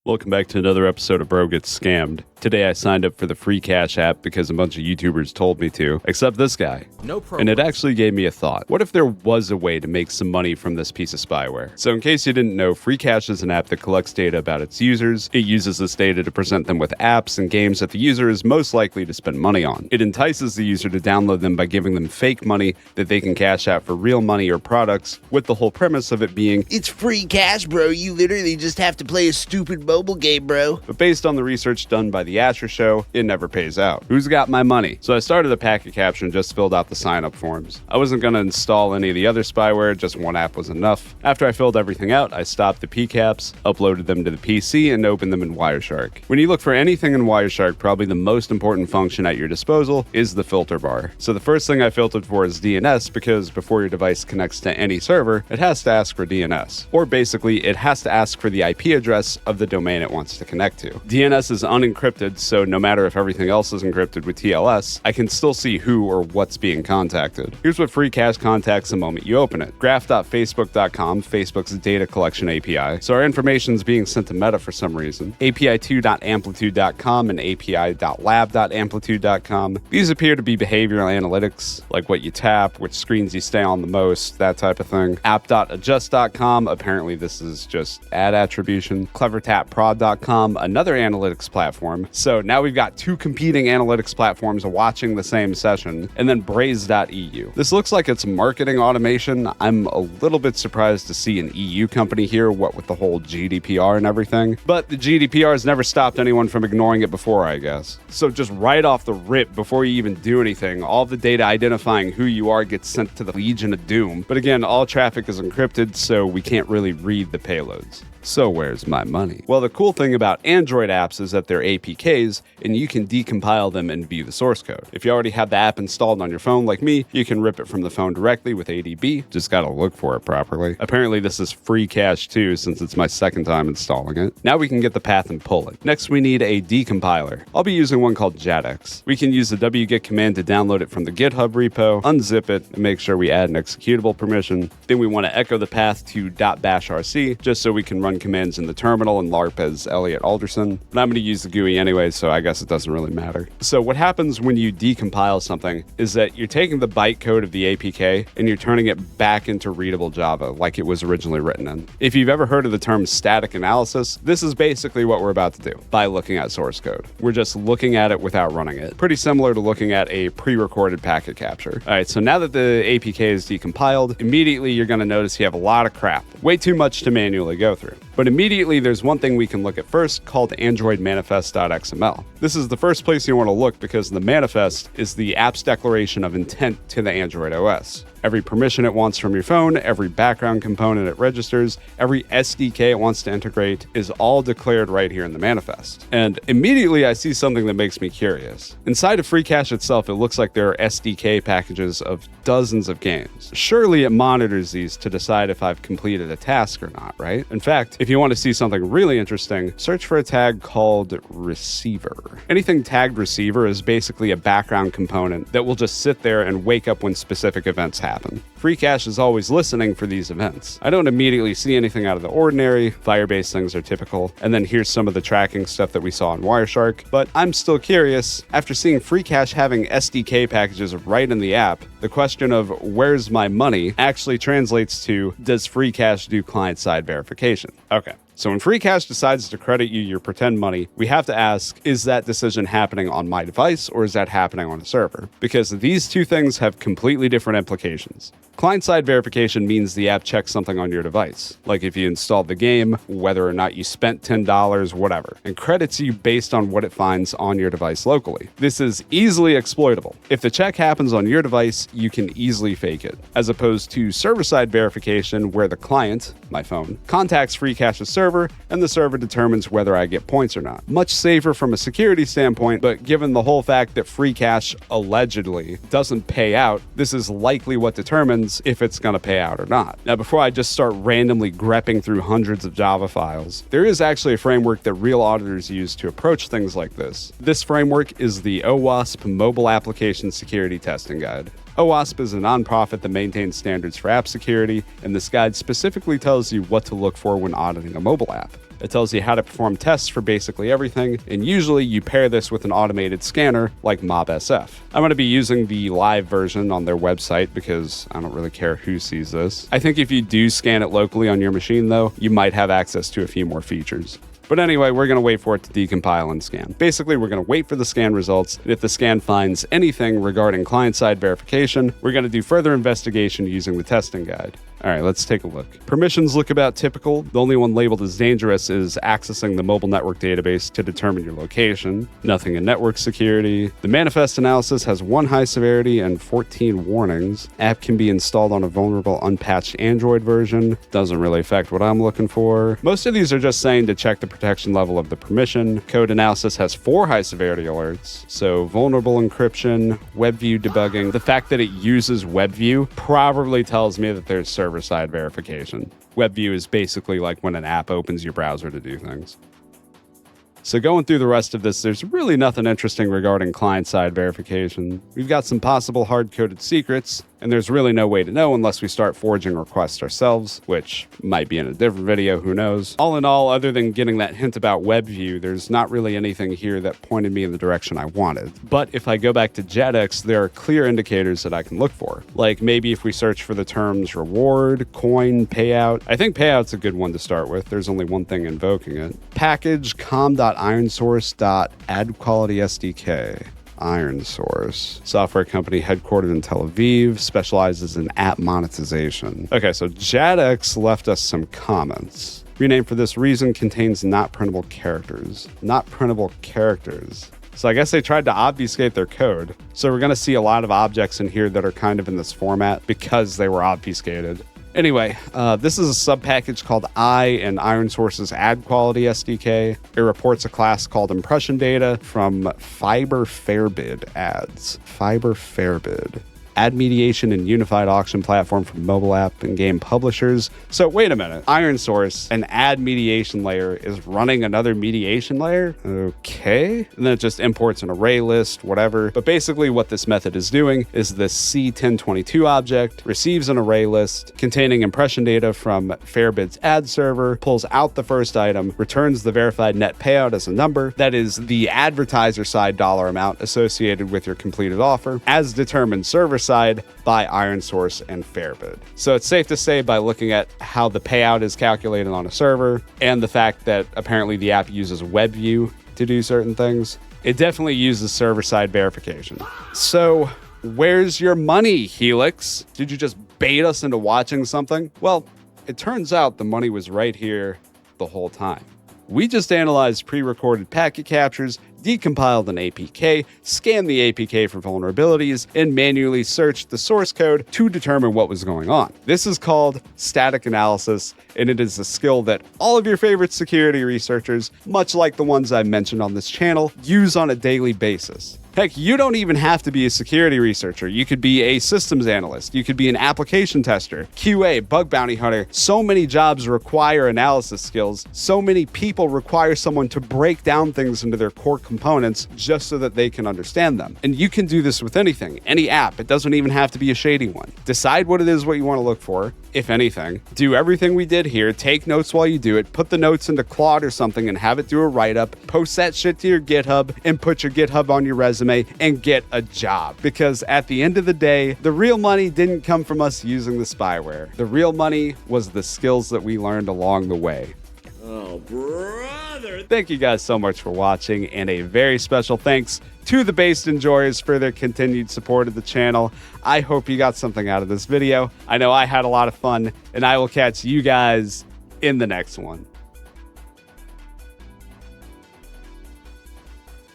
Welcome back to another episode of Bro Gets Scammed. Today I signed up for the Freecash app because a bunch of YouTubers told me to, except this guy. No problem. And it actually gave me a thought. What if there was a way to make some money from this piece of spyware? So in case you didn't know, Freecash is an app that collects data about its users. It uses this data to present them with apps and games that the user is most likely to spend money on. It entices the user to download them by giving them fake money that they can cash out for real money or products, with the whole premise of it being, it's free cash, bro. You literally just have to play a stupid mobile game, bro. but based on the research done by the Asher Show, it never pays out. Who's got my money? So I started a packet capture and just filled out the sign-up forms. I wasn't going to install any of the other spyware, just one app was enough. After I filled everything out, I stopped the PCAPs, uploaded them to the PC, and opened them in Wireshark. When you look for anything in Wireshark, probably the most important function at your disposal is the filter bar. So the first thing I filtered for is DNS, because before your device connects to any server, it has to ask for DNS. Or basically, it has to ask for the IP address of the domain it wants to connect to. DNS is unencrypted, so no matter if everything else is encrypted with TLS, I can still see who or what's being contacted. Here's what Freecash contacts the moment you open it. Graph.facebook.com, Facebook's data collection API. So our information's being sent to Meta for some reason. API2.amplitude.com and API.lab.amplitude.com. These appear to be behavioral analytics, like what you tap, which screens you stay on the most, that type of thing. App.adjust.com, apparently this is just ad attribution. CleverTapProd.com, another analytics platform. So now we've got two competing analytics platforms watching the same session, and then Braze.eu. This looks like it's marketing automation. I'm a little bit surprised to see an EU company here, what with the whole GDPR and everything. But the GDPR has never stopped anyone from ignoring it before, I guess. So just right off the rip, before you even do anything, all the data identifying who you are gets sent to the Legion of Doom. But again, all traffic is encrypted, so we can't really read the payloads. So where's my money? Well, the cool thing about Android apps is that they're APKs, and you can decompile them and view the source code. If you already have the app installed on your phone like me, you can rip it from the phone directly with ADB. Just gotta look for it properly. Apparently this is Freecash too, since it's my second time installing it. Now we can get the path and pull it. Next we need a decompiler. I'll be using one called Jadx. We can use the wget command to download it from the GitHub repo, unzip it, and make sure we add an executable permission. Then we want to echo the path to .bashrc, just so we can run commands in the terminal and LARP as Elliot Alderson. But I'm going to use the GUI anyway, so I guess it doesn't really matter. So what happens when you decompile something is that you're taking the bytecode of the APK and you're turning it back into readable Java like it was originally written in. If you've ever heard of the term static analysis, this is basically what we're about to do by looking at source code. We're just looking at it without running it. Pretty similar to looking at a pre-recorded packet capture. All right, so now that the APK is decompiled, immediately you're going to notice you have a lot of crap. Way too much to manually go through. But immediately there's one thing we can look at first called Android manifest.xml. This is the first place you want to look because the manifest is the app's declaration of intent to the Android OS. Every permission it wants from your phone, every background component it registers, every SDK it wants to integrate is all declared right here in the manifest. And immediately I see something that makes me curious. Inside of Freecash itself, it looks like there are SDK packages of dozens of games. Surely it monitors these to decide if I've completed a task or not, right? In fact, if you want to see something really interesting, search for a tag called receiver. Anything tagged receiver is basically a background component that will just sit there and wake up when specific events happen. Freecash is always listening for these events. I don't immediately see anything out of the ordinary. Firebase things are typical. And then here's some of the tracking stuff that we saw in Wireshark. But I'm still curious. After seeing Freecash having SDK packages right in the app, the question of where's my money actually translates to, does Freecash do client-side verification? Okay. So when Freecash decides to credit you your pretend money, we have to ask, is that decision happening on my device or is that happening on a server? Because these two things have completely different implications. Client-side verification means the app checks something on your device, like if you installed the game, whether or not you spent $10, whatever, and credits you based on what it finds on your device locally. This is easily exploitable. If the check happens on your device, you can easily fake it, as opposed to server-side verification where the client, my phone, contacts Freecash's server and the server determines whether I get points or not. Much safer from a security standpoint, but given the whole fact that Freecash allegedly doesn't pay out, this is likely what determines if it's going to pay out or not. Now, before I just start randomly grepping through hundreds of Java files, there is actually a framework that real auditors use to approach things like this. This framework is the OWASP Mobile Application Security Testing Guide. OWASP is a nonprofit that maintains standards for app security, and this guide specifically tells you what to look for when auditing a mobile app. It tells you how to perform tests for basically everything, and usually you pair this with an automated scanner like MobSF. I'm going to be using the live version on their website because I don't really care who sees this. I think if you do scan it locally on your machine though, you might have access to a few more features. But anyway, we're going to wait for it to decompile and scan. Basically, we're going to wait for the scan results, and if the scan finds anything regarding client-side verification, we're going to do further investigation using the testing guide. All right, let's take a look. Permissions look about typical. The only one labeled as dangerous is accessing the mobile network database to determine your location. Nothing in network security. The manifest analysis has 1 high severity and 14 warnings. App can be installed on a vulnerable unpatched Android version. Doesn't really affect what I'm looking for. Most of these are just saying to check the protection level of the permission. Code analysis has 4 high severity alerts. So vulnerable encryption, WebView debugging. The fact that it uses WebView probably tells me that there's server-side verification. WebView is basically like when an app opens your browser to do things. So going through the rest of this, there's really nothing interesting regarding client-side verification. We've got some possible hard-coded secrets, and there's really no way to know unless we start forging requests ourselves, which might be in a different video, who knows. All in all, other than getting that hint about WebView, there's not really anything here that pointed me in the direction I wanted. But if I go back to Jadx, there are clear indicators that I can look for. Like maybe if we search for the terms reward, coin, payout. I think payout's a good one to start with. There's only one thing invoking it. Package com.ironsource.addQualitySDK. IronSource, software company headquartered in Tel Aviv, specializes in app monetization. Okay, so Jadx left us some comments. Rename for this reason contains not printable characters. Not printable characters. So I guess they tried to obfuscate their code. So we're going to see a lot of objects in here that are kind of in this format because they were obfuscated. Anyway, this is a subpackage called I in IronSource's Ad Quality SDK. It reports a class called Impression Data from Fiber Fairbid ads. Fiber Fairbid. Ad mediation and unified auction platform for mobile app and game publishers. So wait a minute. IronSource, an ad mediation layer, is running another mediation layer? Okay. And then it just imports an array list, whatever. But basically what this method is doing is the C1022 object receives an array list containing impression data from Fairbid's ad server, pulls out the first item, returns the verified net payout as a number. That is the advertiser side dollar amount associated with your completed offer, as determined server side by IronSource and Fairbid. So it's safe to say by looking at how the payout is calculated on a server and the fact that apparently the app uses WebView to do certain things, it definitely uses server-side verification. So where's your money, Helix? Did you just bait us into watching something? Well, it turns out the money was right here the whole time. We just analyzed pre-recorded packet captures, decompiled an APK, scanned the APK for vulnerabilities, and manually searched the source code to determine what was going on. This is called static analysis, and it is a skill that all of your favorite security researchers, much like the ones I mentioned on this channel, use on a daily basis. Heck, you don't even have to be a security researcher. You could be a systems analyst. You could be an application tester, QA, bug bounty hunter. So many jobs require analysis skills. So many people require someone to break down things into their core components just so that they can understand them. And you can do this with anything, any app. It doesn't even have to be a shady one. Decide what it is what you want to look for, if anything. Do everything we did here. Take notes while you do it. Put the notes into Claude or something and have it do a write-up. Post that shit to your GitHub and put your GitHub on your resume and get a job. Because at the end of the day, the real money didn't come from us using the spyware. The real money was the skills that we learned along the way. Oh, brother. Thank you guys so much for watching, and a very special thanks to the Based Enjoyers for their continued support of the channel. I hope you got something out of this video. I know I had a lot of fun, and I will catch you guys in the next one.